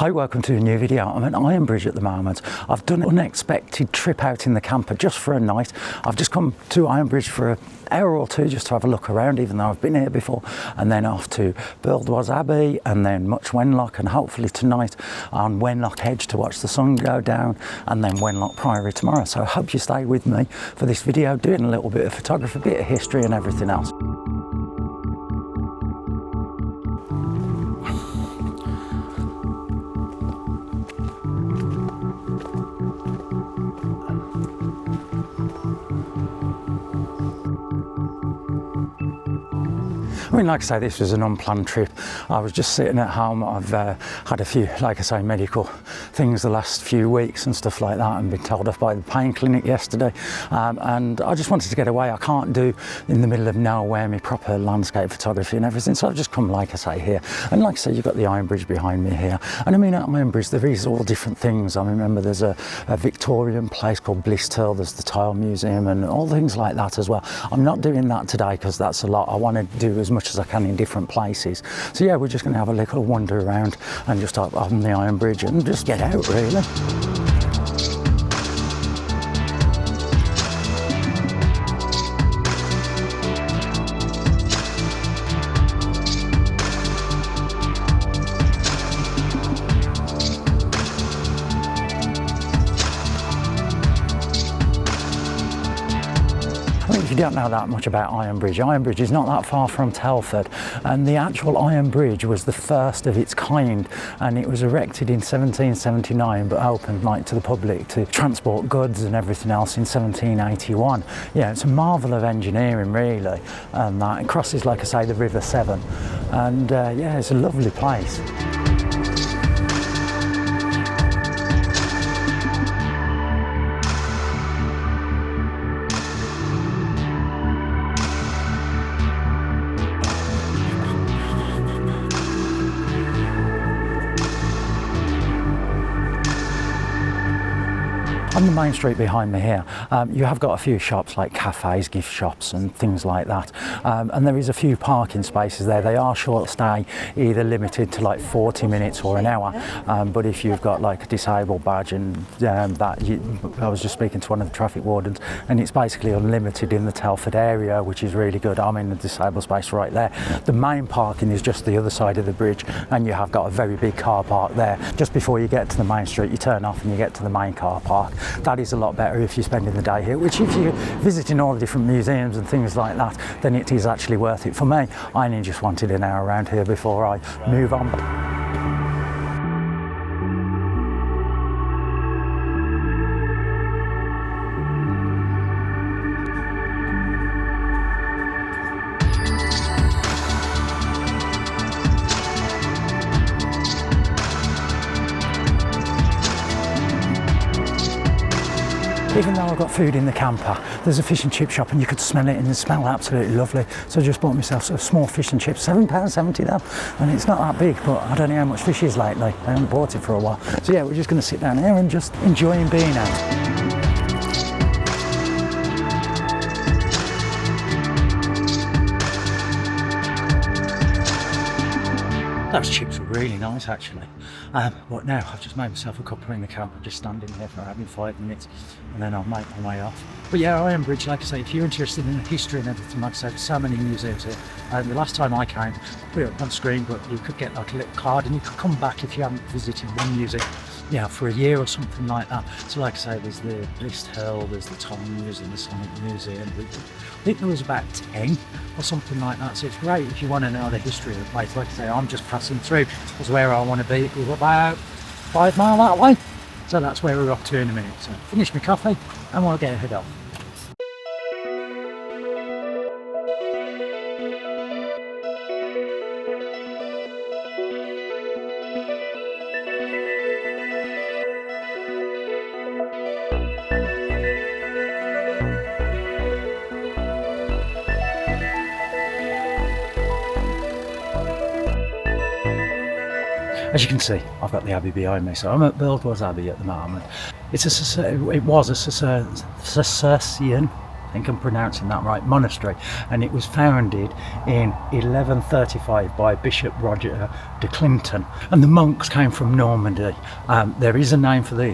Hi, welcome to a new video. I'm at Ironbridge at the moment. I've done an unexpected trip out in the camper just for a night. I've just come to Ironbridge for an hour or two just to have a look around, even though I've been here before, and then off to Buildwas Abbey and then much Wenlock, and hopefully tonight on Wenlock Edge to watch the sun go down, and then Wenlock Priory tomorrow. So I hope you stay with me for this video, doing a little bit of photography, a bit of history and everything else. I mean, like I say, this was an unplanned trip. I was just sitting at home. I've had a few, like I say, medical things the last few weeks and stuff like that, and been told off by the pain clinic yesterday. And I just wanted to get away. I can't do in the middle of nowhere my proper landscape photography and everything. So I've just come, like I say, here. And like I say, you've got the Ironbridge behind me here. And I mean, at Ironbridge, there is all different things. I remember there's a Victorian place called Blisthill. There's the Tile Museum and all things like that as well. I'm not doing that today because that's a lot. I want to do as much as I can in different places. So yeah, we're just going to have a little wander around and just up on the Ironbridge and just get out, really. If you don't know that much about Ironbridge, Ironbridge is not that far from Telford, and the actual Ironbridge was the first of its kind, and it was erected in 1779 but opened like to the public to transport goods and everything else in 1781. Yeah, it's a marvel of engineering, really, and that it crosses, like I say, the River Severn, and yeah, it's a lovely place. On the main street behind me here, you have got a few shops like cafes, gift shops and things like that, and there is a few parking spaces there. They are short stay, either limited to like 40 minutes or an hour, but if you've got like a disabled badge and I was just speaking to one of the traffic wardens, and it's basically unlimited in the Telford area, which is really good. I'm in the disabled space right there. The main parking is just the other side of the bridge, and you have got a very big car park there. Just before you get to the main street, you turn off and you get to the main car park. That is a lot better if you're spending the day here, which if you're visiting all the different museums and things like that, then it is actually worth it. For me, I only just wanted an hour around here before I move on. Even though I've got food in the camper, there's a fish and chip shop and you could smell it and it smelled absolutely lovely. So I just bought myself a small fish and chips, £7.70 though, and it's not that big, but I don't know how much fish is lately. I haven't bought it for a while. So yeah, we're just going to sit down here and just enjoying being out. Those chips were really nice actually, but now I've just made myself a cuppa in the camper, just standing here for having 5 minutes, and then I'll make my way off. But yeah, Ironbridge, like I say, if you're interested in the history and everything, like I said, there's so many museums here. The last time I came, I put it up on screen, but you could get like a little card and you could come back if you haven't visited one museum, yeah, for a year or something like that. So like I say, there's the Blisthill, there's the Tile Museum, the Sonic Museum. I think there was about 10 or something like that. So it's great if you want to know the history of the place. Like I say, I'm just passing through. That's where I want to be. We're about 5 miles that way. So that's where we're off to in a minute. So finish my coffee and we'll get head off. As you can see, I've got the Abbey behind me, so I'm at Buildwas Abbey at the moment. It was a Cistercian think I'm pronouncing that right, monastery, and it was founded in 1135 by Bishop Roger de Clinton, and the monks came from Normandy. There is a name for the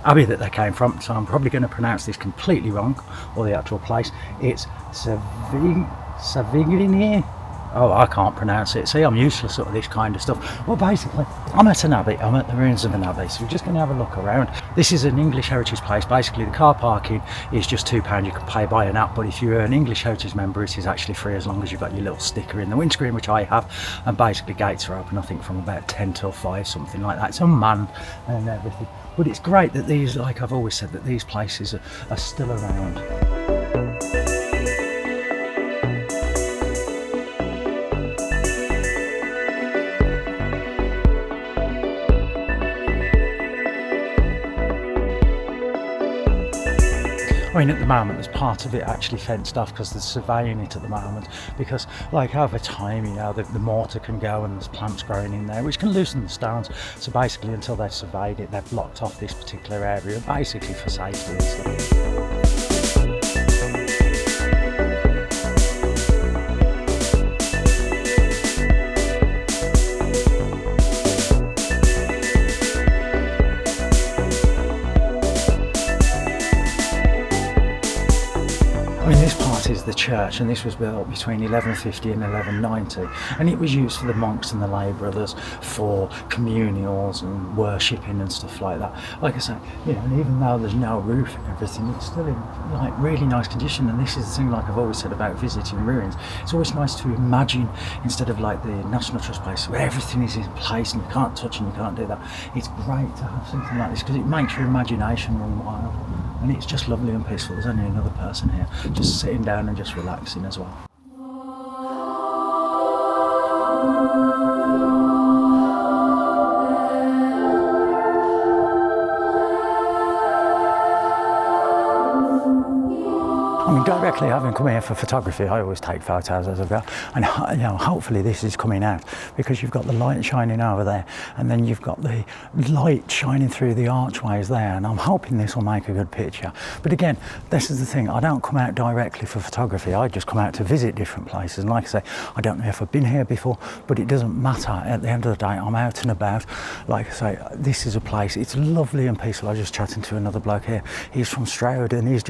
abbey that they came from, so I'm probably going to pronounce this completely wrong, or the actual place. It's Savigny. Oh, I can't pronounce it. See, I'm useless at this kind of stuff. Well, basically, I'm at an abbey. I'm at the ruins of an abbey, so we're just going to have a look around. This is an English heritage place. Basically, the car parking is just £2. You can pay by an app, but if you're an English heritage member, it is actually free as long as you've got your little sticker in the windscreen, which I have. And basically, gates are open, I think, from about 10 till 5, something like that. It's unmanned and everything. But it's great that these, like I've always said, that these places are still around. I mean, at the moment, there's part of it actually fenced off because they're surveying it at the moment, because like over time, you know, the mortar can go and there's plants growing in there which can loosen the stones. So basically, until they've surveyed it, they've blocked off this particular area, basically for safety and stuff. I mean, this part is the church, and this was built between 1150 and 1190, and it was used for the monks and the lay brothers for communals and worshipping and stuff like that. Like I say, you know, and even though there's no roof and everything, it's still in like really nice condition. And this is the thing, like I've always said about visiting ruins, it's always nice to imagine, instead of like the National Trust place where everything is in place and you can't touch and you can't do that. It's great to have something like this because it makes your imagination run wild. And it's just lovely and peaceful. There's only another person here, just sitting down and just relaxing as well. I mean, directly having come here for photography, I always take photos as I go, and you know, hopefully this is coming out, because you've got the light shining over there, and then you've got the light shining through the archways there, and I'm hoping this will make a good picture. But again, this is the thing, I don't come out directly for photography, I just come out to visit different places. And like I say, I don't know if I've been here before, but it doesn't matter. At the end of the day, I'm out and about. Like I say, this is a place, it's lovely and peaceful. I was just chatting to another bloke here, he's from Stroud, and he's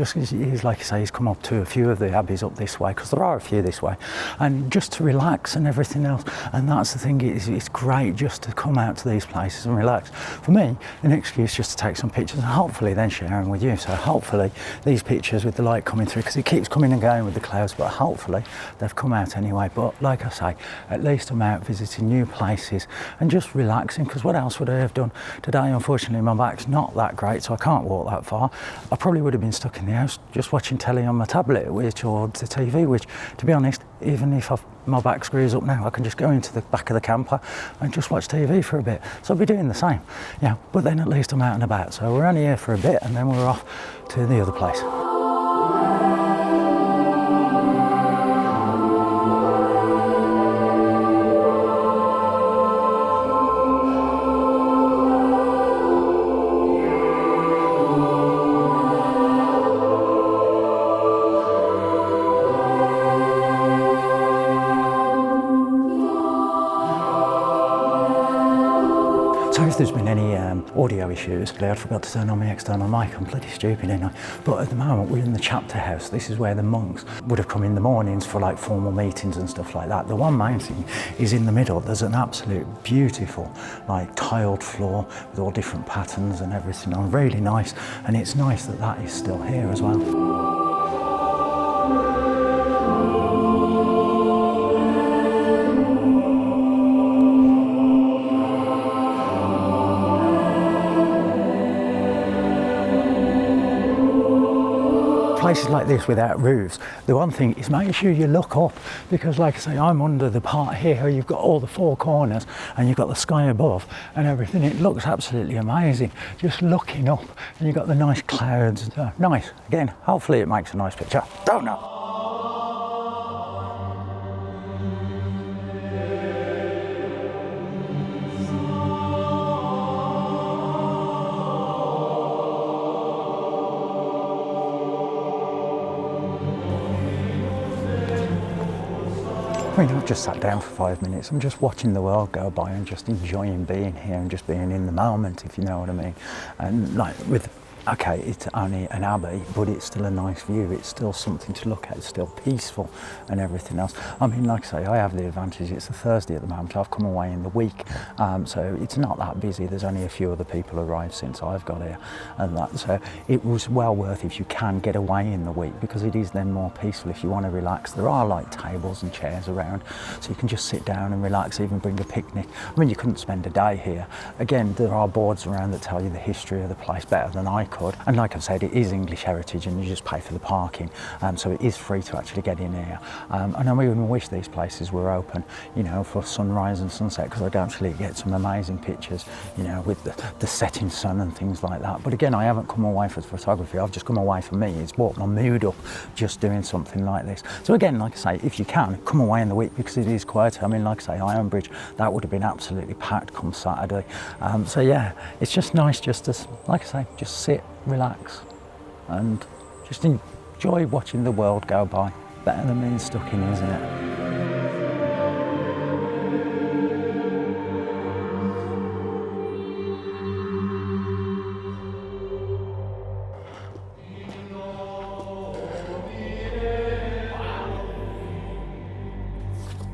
like I say, he's come up to a few of the abbeys up this way, because there are a few this way, and just to relax and everything else. And that's the thing, it's great just to come out to these places and relax. For me, an excuse just to take some pictures and hopefully then share them with you. So hopefully these pictures with the light coming through, because it keeps coming and going with the clouds, but hopefully they've come out anyway. But like I say, at least I'm out visiting new places and just relaxing, because what else would I have done today? Unfortunately, my back's not that great, so I can't walk that far. I probably would have been stuck in the house just watching telly on my tablet, or the TV, which, to be honest, even if my back screws up now, I can just go into the back of the camper and just watch TV for a bit. So I'll be doing the same, yeah. But then at least I'm out and about. So we're only here for a bit, and then we're off to the other place. So if there's been any audio issues, I forgot to turn on my external mic. I'm bloody stupid, ain't I? But at the moment we're in the chapter house. This is where the monks would have come in the mornings for like formal meetings and stuff like that. The one main thing is in the middle. There's an absolute beautiful like tiled floor with all different patterns and everything on, really nice. And it's nice that that is still here as well. Places like this without roofs, the one thing is making sure you look up, because like I say, I'm under the part here where you've got all the four corners and you've got the sky above and everything. It looks absolutely amazing just looking up, and you've got the nice clouds. Nice. Again, hopefully it makes a nice picture. Don't know. I mean, I've just sat down for 5 minutes. I'm just watching the world go by and just enjoying being here and just being in the moment, if you know what I mean. And like with, okay, it's only an abbey, but it's still a nice view. It's still something to look at. It's still peaceful and everything else. I mean, like I say, I have the advantage. It's a Thursday at the moment. I've come away in the week, so it's not that busy. There's only a few other people arrived since I've got here, and that. So it was well worth if you can get away in the week, because it is then more peaceful. If you want to relax, there are like tables and chairs around, so you can just sit down and relax. Even bring a picnic. I mean, you couldn't spend a day here. Again, there are boards around that tell you the history of the place better than I could. And like I've said, it is English heritage and you just pay for the parking, so it is free to actually get in here. And I even wish these places were open, you know, for sunrise and sunset, because I'd actually get some amazing pictures, you know, with the setting sun and things like that. But again, I haven't come away for photography. I've just come away for me. It's brought my mood up just doing something like this. So again, like I say, if you can, come away in the week, because it is quieter. I mean, like I say, Ironbridge, that would have been absolutely packed come Saturday. So yeah, it's just nice just to, like I say, just sit, relax and just enjoy watching the world go by. Better than being stuck in, isn't it?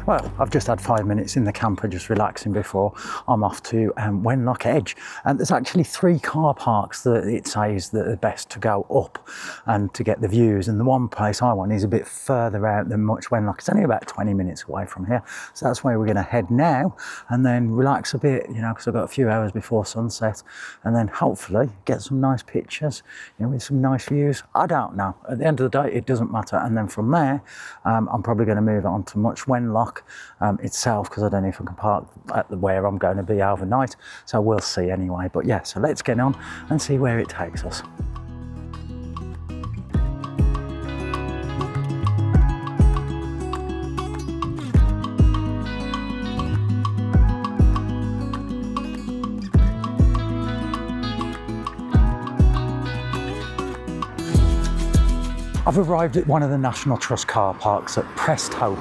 Well, I've just had 5 minutes in the camper just relaxing before I'm off to Wenlock Edge. And there's actually 3 car parks that it says that are best to go up and to get the views. And the one place I want is a bit further out than much Wenlock. It's only about 20 minutes away from here. So that's where we're going to head now and then relax a bit, you know, because I've got a few hours before sunset, and then hopefully get some nice pictures, you know, with some nice views. I don't know. At the end of the day, it doesn't matter. And then from there, I'm probably going to move on to much Wenlock itself, because I don't know if I can park at where I'm going to be overnight, so we'll see anyway. But yeah, so let's get on and see where it takes us. I've arrived at one of the National Trust car parks at Presthope,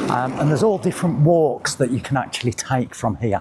and there's all different walks that you can actually take from here,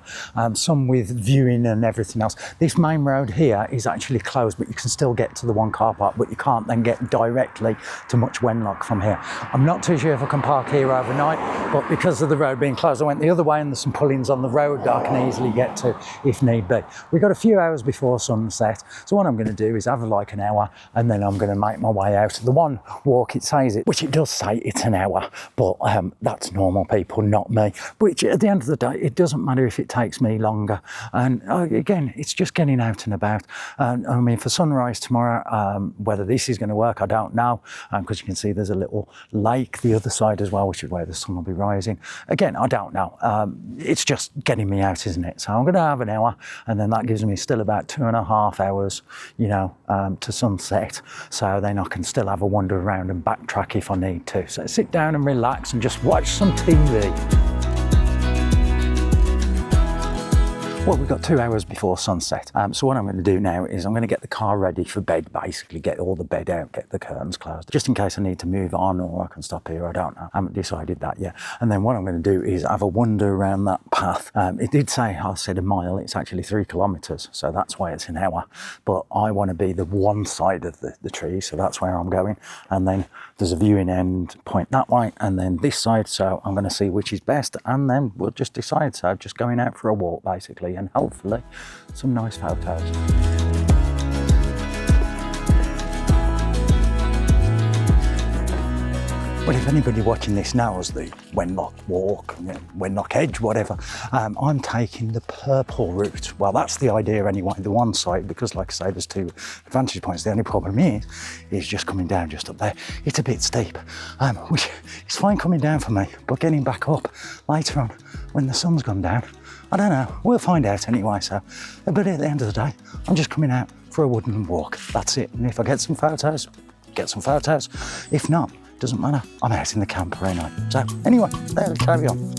some with viewing and everything else. This main road here is actually closed, but you can still get to the one car park, but you can't then get directly to much Wenlock from here. I'm not too sure if I can park here overnight, but because of the road being closed, I went the other way, and there's some pullings on the road that I can easily get to if need be. We've got a few hours before sunset, so what I'm going to do is have like an hour, and then I'm going to make my way out. The one walk, it says it, which it does say it's an hour, but that's normal people, not me. Which at the end of the day, it doesn't matter if it takes me longer. And again, it's just getting out and about. I mean, for sunrise tomorrow, whether this is going to work, I don't know, because you can see there's a little lake the other side as well, which is where the sun will be rising. Again, I don't know. It's just getting me out, isn't it? So I'm going to have an hour, and then that gives me still about 2.5 hours, you know, to sunset. So then I can still have a wander around and backtrack if I need to. So sit down and relax and just watch some TV. Well, we've got 2 hours before sunset. So what I'm going to do now is I'm going to get the car ready for bed, basically get all the bed out, get the curtains closed, just in case I need to move on or I can stop here. I don't know. I haven't decided that yet. And then what I'm going to do is have a wander around that path. It did say, I said a mile, it's actually 3 kilometres. So that's why it's an hour. But I want to be the one side of the tree. So that's where I'm going. And then there's a viewing end point that way and then this side. So I'm going to see which is best. And then we'll just decide. So just going out for a walk, basically. And hopefully some nice photos. Well, if anybody watching this knows the Wenlock Walk, Wenlock Edge, whatever, I'm taking the purple route. Well, that's the idea anyway, the one side, because like I say, there's 2 vantage points. The only problem is just coming down just up there. It's a bit steep, which is fine coming down for me, but getting back up later on when the sun's gone down, I don't know, we'll find out anyway. So, but at the end of the day, I'm just coming out for a woodland walk. That's it. And if I get some photos, get some photos. If not, doesn't matter. I'm out in the camper anyway. So anyway, there we carry on.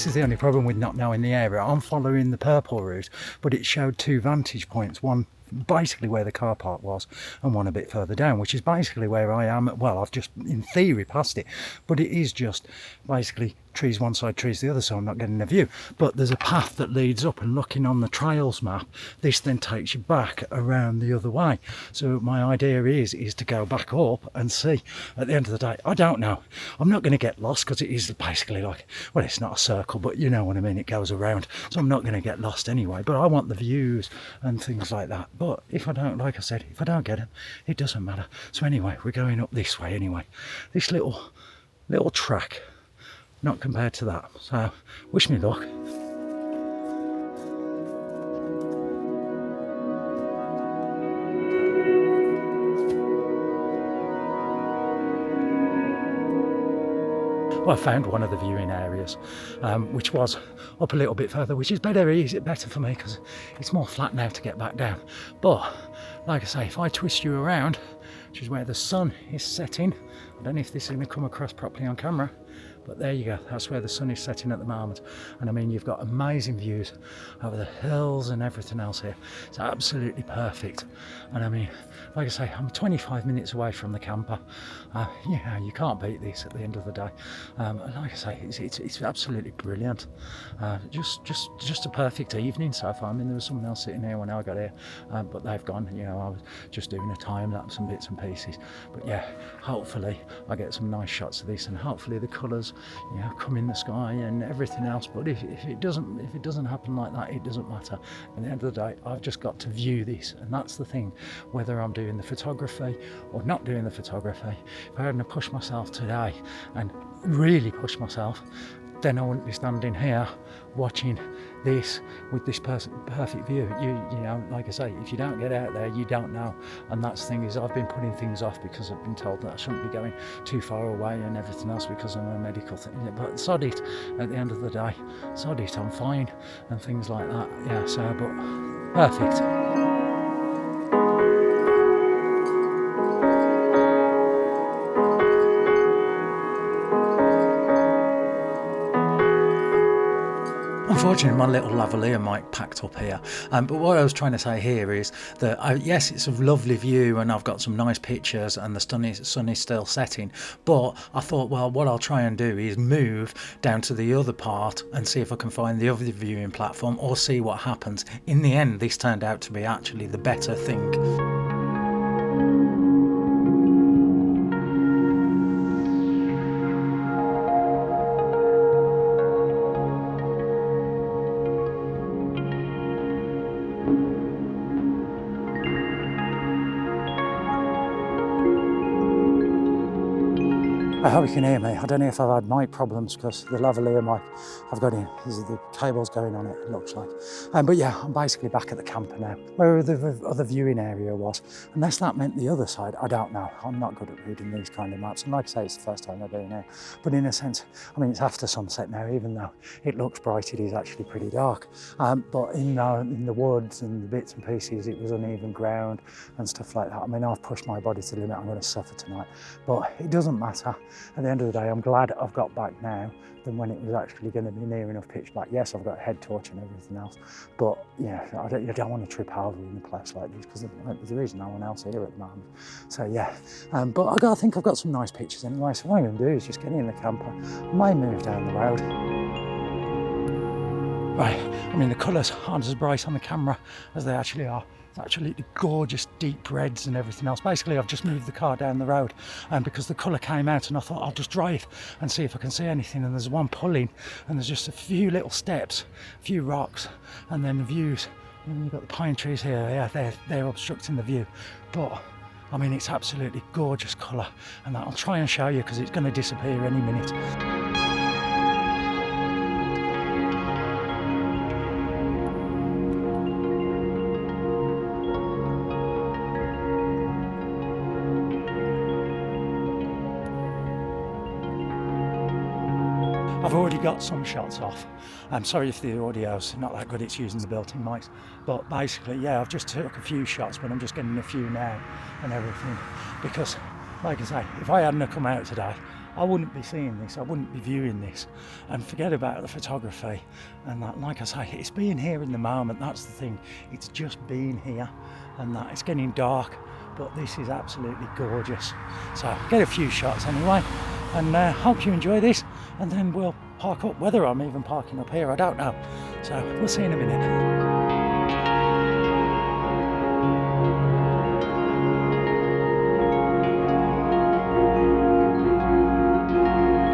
this is the only problem with not knowing the area. I'm following the purple route, but it showed 2 vantage points, one basically where the car park was and one a bit further down, which is basically where I am. Well, I've just in theory passed it, but it is just basically trees one side, trees the other, so I'm not getting a view. But there's a path that leads up, and looking on the trails map, this then takes you back around the other way. So my idea is to go back up and see. At the end of the day, I don't know, I'm not going to get lost, because it is basically like, well, it's not a circle, but you know what I mean, it goes around, so I'm not going to get lost anyway. But I want the views and things like that. But if I don't, like I said, if I don't get them, it doesn't matter. So anyway, we're going up this way anyway, this little track, not compared to that. So wish me luck. Well, I found one of the viewing areas, which was up a little bit further, which is better for me, because it's more flat now to get back down. But like I say, if I twist you around, which is where the sun is setting, I don't know if this is going to come across properly on camera, but there you go, that's where the sun is setting at the moment. And I mean, you've got amazing views over the hills and everything else here. It's absolutely perfect. And I mean, like I say, I'm 25 minutes away from the camper. Yeah, you can't beat this at the end of the day. And like I say, it's absolutely brilliant. Just a perfect evening so far. I mean, there was someone else sitting here when I got here, but they've gone. You know, I was just doing a time lapse and bits and pieces. But yeah, hopefully I get some nice shots of this, and hopefully the colours, you know, come in the sky and everything else. But if it doesn't happen like that, it doesn't matter. At the end of the day, I've just got to view this, and that's the thing. Whether I'm doing the photography or not doing the photography, if I hadn't pushed myself today and really pushed myself, then I wouldn't be standing here watching this with this perfect view. You know, like I say, if you don't get out there, you don't know. And that's the thing, is I've been putting things off because I've been told that I shouldn't be going too far away and everything else because I'm a medical thing. But sod it, at the end of the day, sod it, I'm fine and things like that. Yeah, so, but perfect. Unfortunately, my little lavalier mic packed up here. But what I was trying to say here is that, yes, it's a lovely view and I've got some nice pictures and the sun is still setting. But I thought, well, what I'll try and do is move down to the other part and see if I can find the other viewing platform or see what happens. In the end, this turned out to be actually the better thing. I hope you can hear me. I don't know if I've had mic problems because the lavalier mic I've got in, the cable's going on it looks like. But yeah, I'm basically back at the camper now, where the other viewing area was. Unless that meant the other side, I don't know. I'm not good at reading these kind of maps. And like I say, it's the first time I've been here. But in a sense, I mean, it's after sunset now, even though it looks bright, it is actually pretty dark. But in the woods and the bits and pieces, it was uneven ground and stuff like that. I mean, I've pushed my body to the limit. I'm going to suffer tonight, but it doesn't matter. At the end of the day, I'm glad I've got back now than when it was actually going to be near enough pitch black. Yes, I've got a head torch and everything else, but yeah, you don't want to trip over in a place like this because there is no one else here at the moment. So yeah, but I think I've got some nice pictures anyway, so what I'm going to do is just get in the camper. I may move down the road. Right, I mean, the colours aren't as bright on the camera as they actually are. It's absolutely gorgeous, deep reds and everything else. Basically, I've just moved the car down the road because the colour came out, and I thought I'll just drive and see if I can see anything. And there's one pulling, and there's just a few little steps, a few rocks, and then the views. And you've got the pine trees here. Yeah, they're obstructing the view. But I mean, it's absolutely gorgeous colour, and I'll try and show you because it's going to disappear any minute. I've already got some shots off. I'm sorry if the audio's not that good, it's using the built-in mics. But basically, yeah, I've just took a few shots, but I'm just getting a few now and everything. Because, like I say, if I hadn't come out today, I wouldn't be seeing this, I wouldn't be viewing this, and forget about the photography and that. Like I say, it's being here in the moment, that's the thing. It's just being here, and that it's getting dark, but this is absolutely gorgeous. So get a few shots anyway, and hope you enjoy this, and then we'll park up. Whether I'm even parking up here, I don't know. So we'll see in a minute.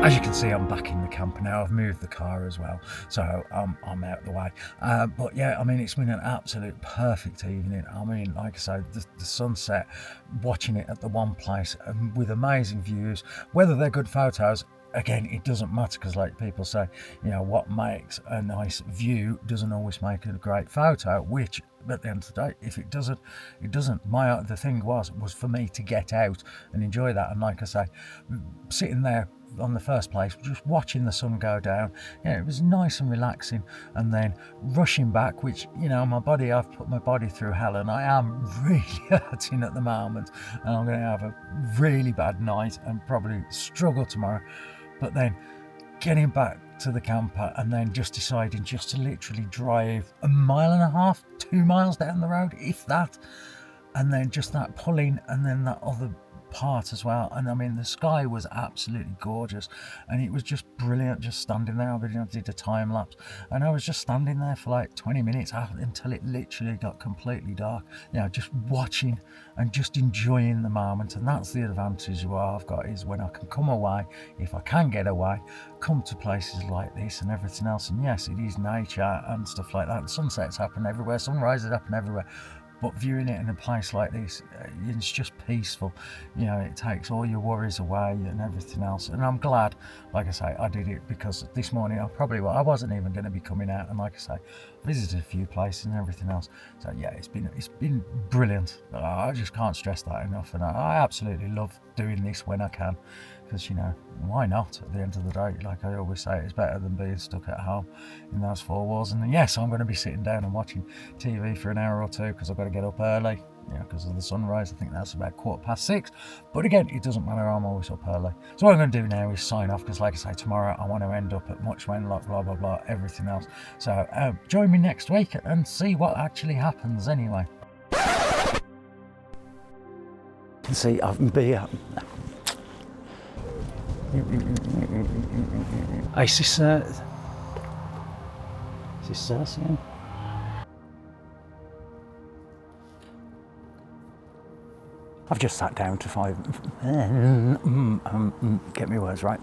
As you can see, I'm back in the camper now. I've moved the car as well, so I'm out of the way. But yeah, I mean, it's been an absolute perfect evening. I mean, like I say, the sunset, watching it at the one place with amazing views. Whether they're good photos, again, it doesn't matter, because like people say, you know, what makes a nice view doesn't always make a great photo, which at the end of the day, if it doesn't, it doesn't. The thing was for me to get out and enjoy that. And like I say, sitting there on the first place, just watching the sun go down, yeah, it was nice and relaxing. And then rushing back, which, you know, I've put my body through hell, and I am really hurting at the moment, and I'm going to have a really bad night and probably struggle tomorrow. But then getting back to the camper and then just deciding just to literally drive 1.5 miles, 2 miles down the road, if that, and then just that pulling, and then that other part as well. And I mean, the sky was absolutely gorgeous, and it was just brilliant just standing there. I did a time lapse, and I was just standing there for like 20 minutes until it literally got completely dark, you know, just watching and just enjoying the moment. And that's the advantage what I've got, is when I can come away, if I can get away, come to places like this and everything else. And yes, it is nature and stuff like that. Sunsets happen everywhere, sunrises happen everywhere, but viewing it in a place like this, it's just peaceful. You know, it takes all your worries away and everything else. And I'm glad, like I say, I did it, because this morning I wasn't even going to be coming out. And like I say, visited a few places and everything else. So yeah, it's been brilliant. I just can't stress that enough. And I absolutely love doing this when I can, because, you know, why not? At the end of the day, like I always say, it's better than being stuck at home in those four walls. And yes, I'm going to be sitting down and watching TV for an hour or two, because I've got to get up early, you know, because of the sunrise. I think that's about 6:15. But again, it doesn't matter, I'm always up early. So what I'm going to do now is sign off, because like I say, tomorrow I want to end up at much Wenlock, blah blah blah, everything else. So join me next week and see what actually happens anyway. You can see I've been Is this Cersei? I've just sat down to get my words right.